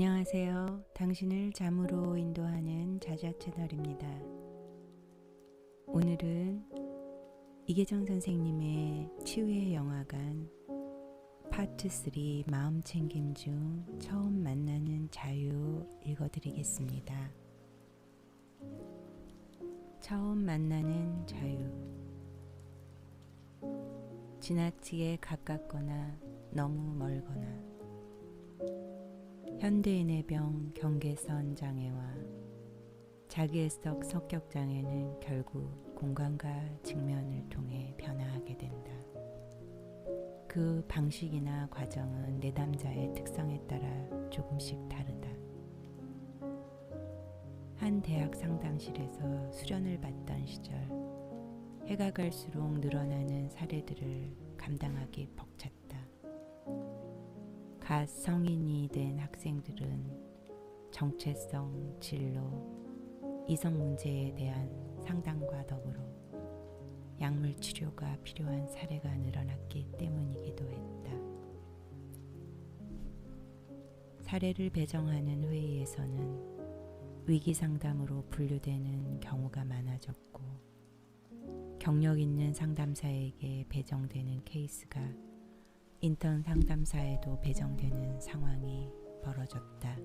안녕하세요. 당신을 잠으로 인도하는 자자 채널입니다. 오늘은 이계정 선생님의 치유의 영화관 파트 3 마음챙김 중 처음 만나는 자유 읽어드리겠습니다. 처음 만나는 자유. 지나치게 가깝거나 너무 멀거나 현대인의 병 경계선 장애와 자기애석 성격 장애는 결국 공간과 직면을 통해 변화하게 된다. 그 방식이나 과정은 내담자의 특성에 따라 조금씩 다르다. 한 대학 상담실에서 수련을 받던 시절, 해가 갈수록 늘어나는 사례들을 감당하기 벅찼다. 갓 성인이 된 학생들은 정체성, 진로, 이성 문제에 대한 상담과 더불어 약물 치료가 필요한 사례가 늘어났기 때문이기도 했다. 사례를 배정하는 회의에서는 위기 상담으로 분류되는 경우가 많아졌고, 경력 있는 상담사에게 배정되는 케이스가 인턴 상담사에도 배정되는 상황이 벌어졌다.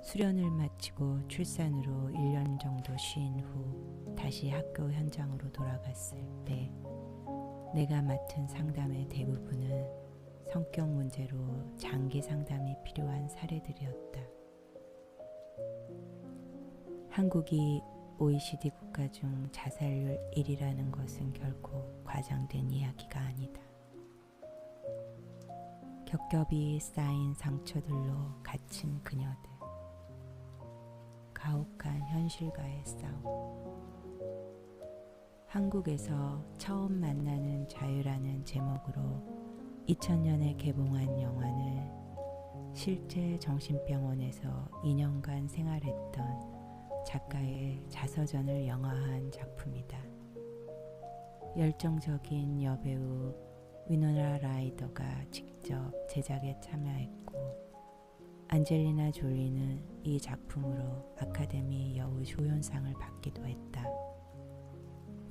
수련을 마치고 출산으로 1년 정도 쉰 후 다시 학교 현장으로 돌아갔을 때 내가 맡은 상담의 대부분은 성격 문제로 장기 상담이 필요한 사례들이었다. 한국이 OECD 국가 중 자살률 1위라는 것은 결코 과장된 이야기가 아니다. 겹겹이 쌓인 상처들로 갇힌 그녀들, 가혹한 현실과의 싸움. 한국에서 처음 만나는 자유라는 제목으로 2000년에 개봉한 영화는 실제 정신병원에서 2년간 생활했던 작가의 자서전을 영화화한 작품이다. 열정적인 여배우 위노나 라이더가 직접 제작에 참여했고, 안젤리나 졸리는 이 작품으로 아카데미 여우 조연상을 받기도 했다.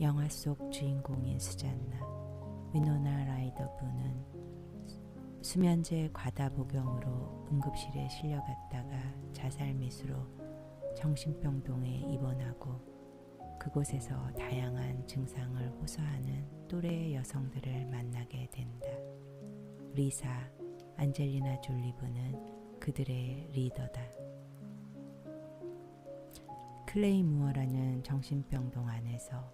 영화 속 주인공인 수잔나, 위노나 라이더 부는 수면제 과다 복용으로 응급실에 실려갔다가 자살 미수로 정신병동에 입원하고 그곳에서 다양한 증상을 호소하는 또래의 여성들을 만나게 된다. 리사, 안젤리나 졸리 부는 그들의 리더다. 클레이 무어라는 정신병동 안에서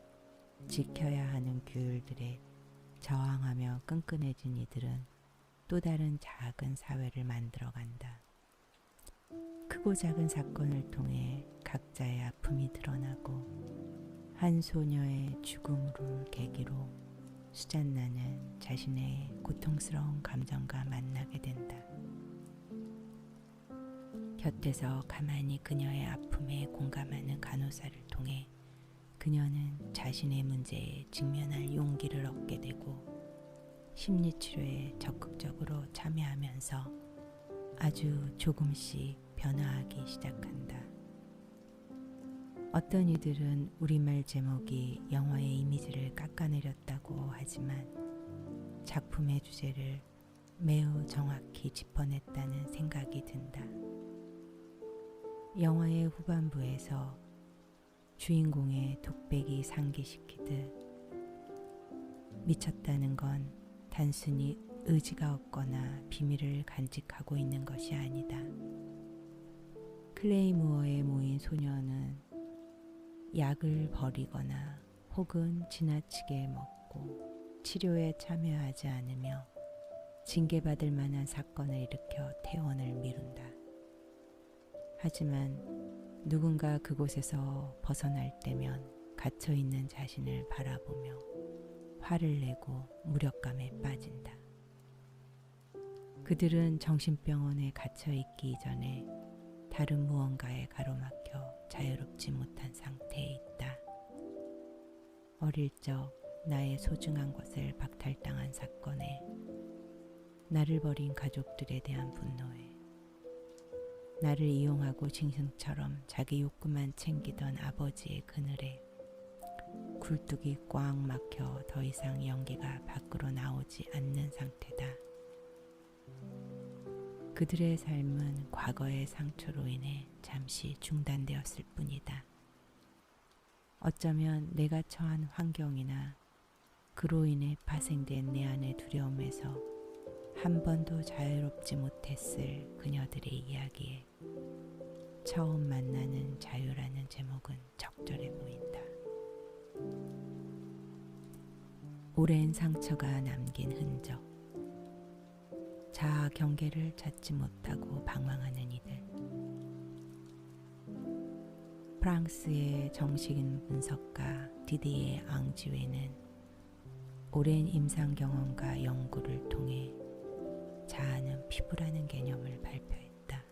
지켜야 하는 규율들에 저항하며 끈끈해진 이들은 또 다른 작은 사회를 만들어간다. 크고 작은 사건을 통해 각자의 아픔이 드러나고 한 소녀의 죽음을 계기로 수잔나는 자신의 고통스러운 감정과 만나게 된다. 곁에서 가만히 그녀의 아픔에 공감하는 간호사를 통해 그녀는 자신의 문제에 직면할 용기를 얻게 되고 심리치료에 적극적으로 참여하면서 아주 조금씩 변화하기 시작한다. 어떤 이들은 우리말 제목이 영화의 이미지를 깎아내렸다고 하지만 작품의 주제를 매우 정확히 짚어냈다는 생각이 든다. 영화의 후반부에서 주인공의 독백이 상기시키듯 미쳤다는 건 단순히 의지가 없거나 비밀을 간직하고 있는 것이 아니다. 클레이 무어에 모인 소녀는 약을 버리거나 혹은 지나치게 먹고 치료에 참여하지 않으며 징계받을 만한 사건을 일으켜 퇴원을 미룬다. 하지만 누군가 그곳에서 벗어날 때면 갇혀있는 자신을 바라보며 화를 내고 무력감에 빠진다. 그들은 정신병원에 갇혀있기 이전에 다른 무언가에 가로막혀 자유롭지 못한 상태에 있다. 어릴 적 나의 소중한 것을 박탈당한 사건에 나를 버린 가족들에 대한 분노에 나를 이용하고 짐승처럼 자기 욕구만 챙기던 아버지의 그늘에 굴뚝이 꽉 막혀 더 이상 연기가 밖으로 나오지 않는 상태다. 그들의 삶은 과거의 상처로 인해 잠시 중단되었을 뿐이다. 어쩌면 내가 처한 환경이나 그로 인해 파생된 내 안의 두려움에서 한 번도 자유롭지 못했을 그녀들의 이야기에 처음 만나는 자유라는 제목은 적절해 보인다. 오랜 상처가 남긴 흔적, 자아 경계를 찾지 못하고 방황하는 이들. 프랑스의 정식인 분석가 디디에 앙쥐웨는 오랜 임상 경험과 연구를 통해 자아는 피부라는 개념을 발표했다.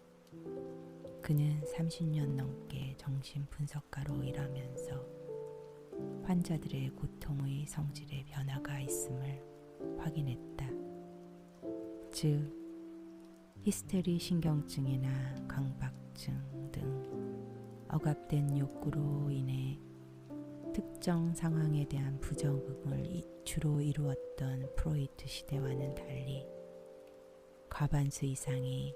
그는 30년 넘게 정신 분석가로 일하면서 환자들의 고통의 성질에 변화가 있음을 확인했다. 즉, 히스테리 신경증이나 강박증 등 억압된 욕구로 인해 특정 상황에 대한 부정응을 주로 이루었던 프로이트 시대와는 달리 과반수 이상이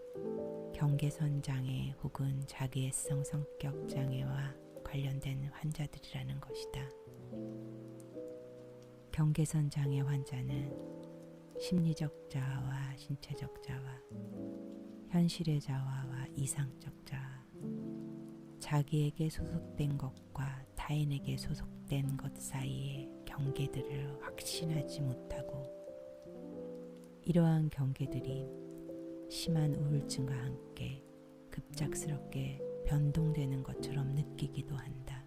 경계선 장애 혹은 자기애성 성격 장애와 관련된 환자들이라는 것이다. 경계선 장애 환자는 심리적 자아와 신체적 자아, 현실의 자아와 이상적 자아, 자기에게 소속된 것과 타인에게 소속된 것 사이의 경계들을 확신하지 못하고 이러한 경계들이 심한 우울증과 함께 급작스럽게 변동되는 것처럼 느끼기도 한다.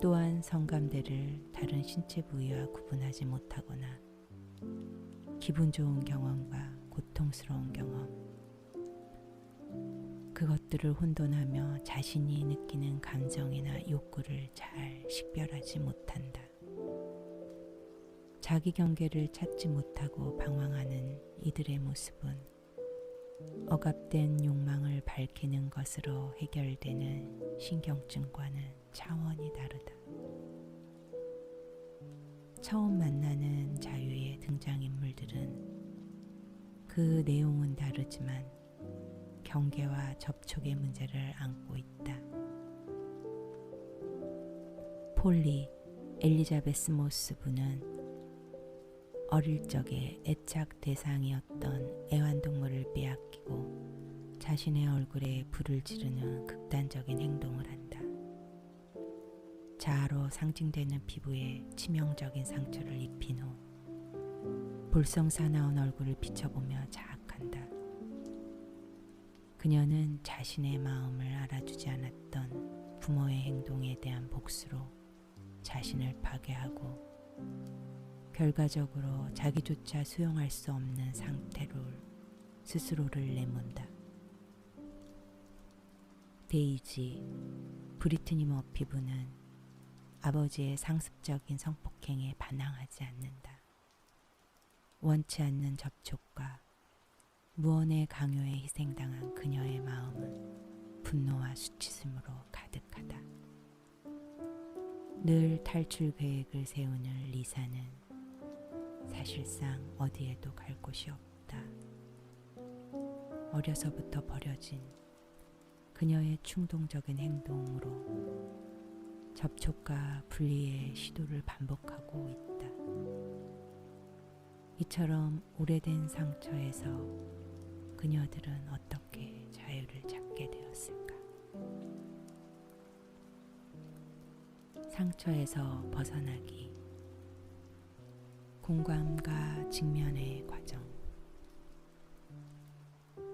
또한 성감대를 다른 신체 부위와 구분하지 못하거나 기분 좋은 경험과 고통스러운 경험, 그것들을 혼돈하며 자신이 느끼는 감정이나 욕구를 잘 식별하지 못한다. 자기 경계를 찾지 못하고 방황하는 이들의 모습은 억압된 욕망을 밝히는 것으로 해결되는 신경증과는 차원이 다르다. 처음 만나는 자유의 등장인물들은 그 내용은 다르지만 경계와 접촉의 문제를 안고 있다. 폴리 엘리자베스 모스 부는 어릴 적에 애착 대상이었던 애완동물을 빼앗기고 자신의 얼굴에 불을 지르는 극단적인 행동을 한다. 자아로 상징되는 피부에 치명적인 상처를 입힌 후 볼썽사나운 얼굴을 비춰보며 자학한다. 그녀는 자신의 마음을 알아주지 않았던 부모의 행동에 대한 복수로 자신을 파괴하고 결과적으로 자기조차 수용할 수 없는 상태로 스스로를 내몬다. 데이지, 브리트니 머피 부는 아버지의 상습적인 성폭행에 반항하지 않는다. 원치 않는 접촉과 무언의 강요에 희생당한 그녀의 마음은 분노와 수치심으로 가득하다. 늘 탈출 계획을 세우는 리사는 사실상 어디에도 갈 곳이 없다. 어려서부터 버려진 그녀의 충동적인 행동으로 접촉과 분리의 시도를 반복하고 있다. 이처럼 오래된 상처에서 그녀들은 어떻게 자유를 찾게 되었을까? 상처에서 벗어나기, 공감과 직면의 과정.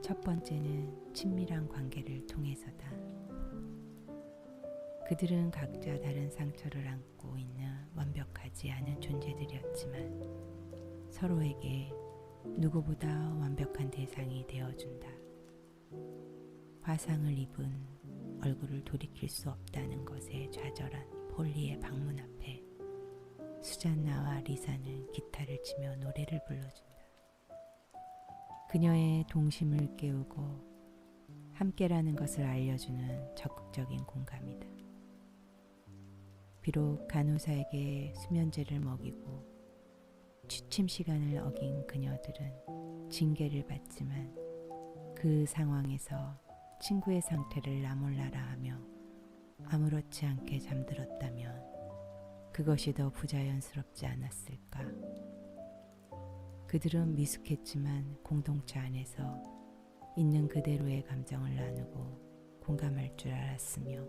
첫 번째는 친밀한 관계를 통해서다. 그들은 각자 다른 상처를 안고 있는 완벽하지 않은 존재들이었지만 서로에게 누구보다 완벽한 대상이 되어준다. 화상을 입은 얼굴을 돌이킬 수 없다는 것에 좌절한 폴리의 방문 앞에 수잔나와 리사는 기타를 치며 노래를 불러준다. 그녀의 동심을 깨우고 함께라는 것을 알려주는 적극적인 공감이다. 비록 간호사에게 수면제를 먹이고 취침 시간을 어긴 그녀들은 징계를 받지만 그 상황에서 친구의 상태를 나몰라라 하며 아무렇지 않게 잠들었다면 그것이 더 부자연스럽지 않았을까. 그들은 미숙했지만 공동체 안에서 있는 그대로의 감정을 나누고 공감할 줄 알았으며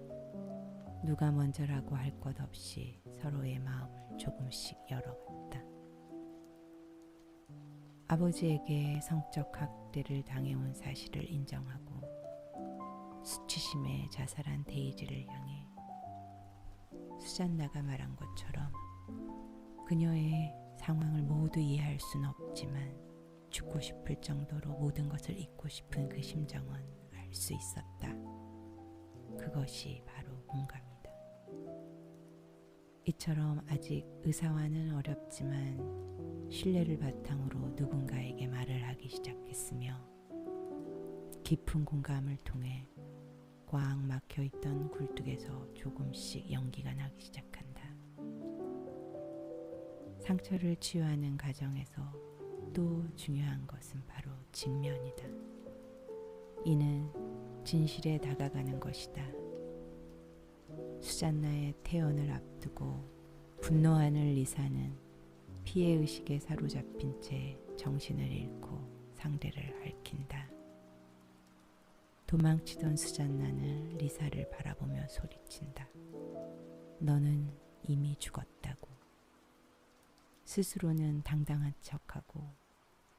누가 먼저라고 할 것 없이 서로의 마음을 조금씩 열어갔다. 아버지에게 성적 학대를 당해온 사실을 인정하고 수치심에 자살한 데이지를 향해 수잔나가 말한 것처럼 그녀의 상황을 모두 이해할 수는 없지만 죽고 싶을 정도로 모든 것을 잊고 싶은 그 심정은 알 수 있었다. 그것이 바로 공감이다. 이처럼 아직 의사와는 어렵지만 신뢰를 바탕으로 누군가에게 말을 하기 시작했으며 깊은 공감을 통해 꽉 막혀있던 굴뚝에서 조금씩 연기가 나기 시작한다. 상처를 치유하는 과정에서 또 중요한 것은 바로 직면이다. 이는 진실에 다가가는 것이다. 수잔나의 퇴원을 앞두고 분노하는 리사는 피해의식에 사로잡힌 채 정신을 잃고 상대를 핥힌다. 도망치던 수잔나는 리사를 바라보며 소리친다. 너는 이미 죽었다고. 스스로는 당당한 척하고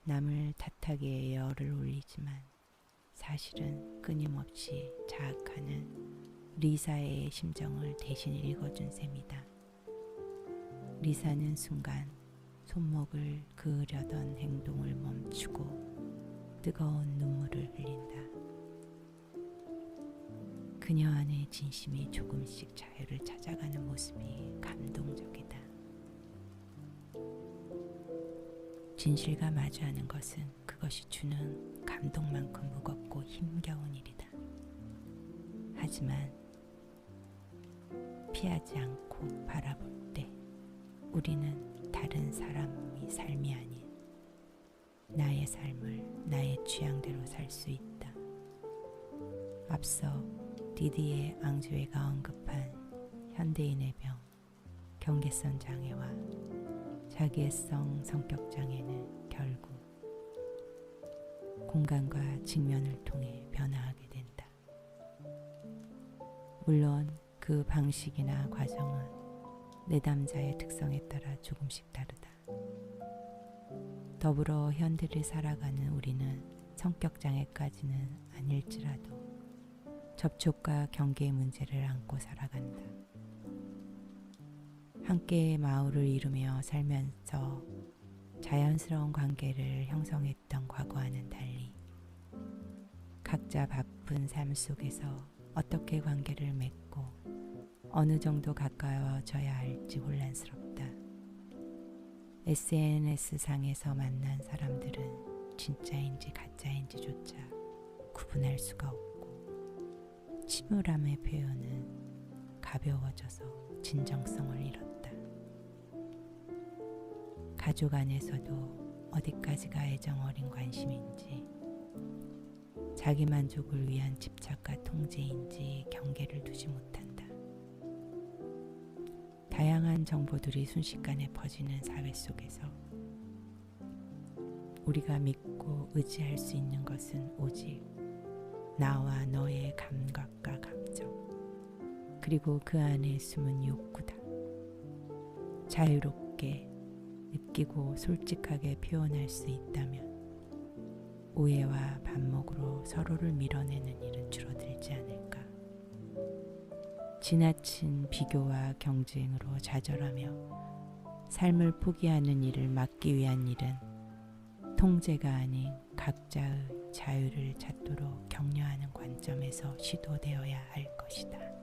남을 탓하기에 열을 올리지만 사실은 끊임없이 자학하는 리사의 심정을 대신 읽어준 셈이다. 리사는 순간 손목을 그으려던 행동을 멈추고 뜨거운 눈물을 흘린다. 그녀 안의 진심이 조금씩 자유를 찾아가는 모습이 감동적이다. 진실과 마주하는 것은 그것이 주는 감동만큼 무겁고 힘겨운 일이다. 하지만 피하지 않고 바라볼 때 우리는 다른 사람의 삶이 아닌 나의 삶을 나의 취향대로 살 수 있다. 앞서 디디에 앙주에가 언급한 현대인의 병, 경계선 장애와 자기애성 성격 장애는 결국 공간과 직면을 통해 변화하게 된다. 물론 그 방식이나 과정은 내담자의 특성에 따라 조금씩 다르다. 더불어 현대를 살아가는 우리는 성격장애까지는 아닐지라도 접촉과 경계의 문제를 안고 살아간다. 함께 마을을 이루며 살면서 자연스러운 관계를 형성했던 과거와는 달리 각자 바쁜 삶 속에서 어떻게 관계를 맺고 어느 정도 가까워져야 할지 혼란스럽다. SNS상에서 만난 사람들은 진짜인지 가짜인지조차 구분할 수가 없고 침울함의 표현은 가벼워져서 진정성을 잃었다. 가족 안에서도 어디까지가 애정 어린 관심인지 자기 만족을 위한 집착과 통제인지 경계를 두지 못한다. 다양한 정보들이 순식간에 퍼지는 사회 속에서 우리가 믿고 의지할 수 있는 것은 오직 나와 너의 감각과 감정, 그리고 그 안에 숨은 욕구다. 자유롭게 느끼고 솔직하게 표현할 수 있다면 오해와 반목으로 서로를 밀어내는 일은 줄어들지 않을까. 지나친 비교와 경쟁으로 좌절하며 삶을 포기하는 일을 막기 위한 일은 통제가 아닌 각자의 자유를 찾도록 격려하는 관점에서 시도되어야 할 것이다.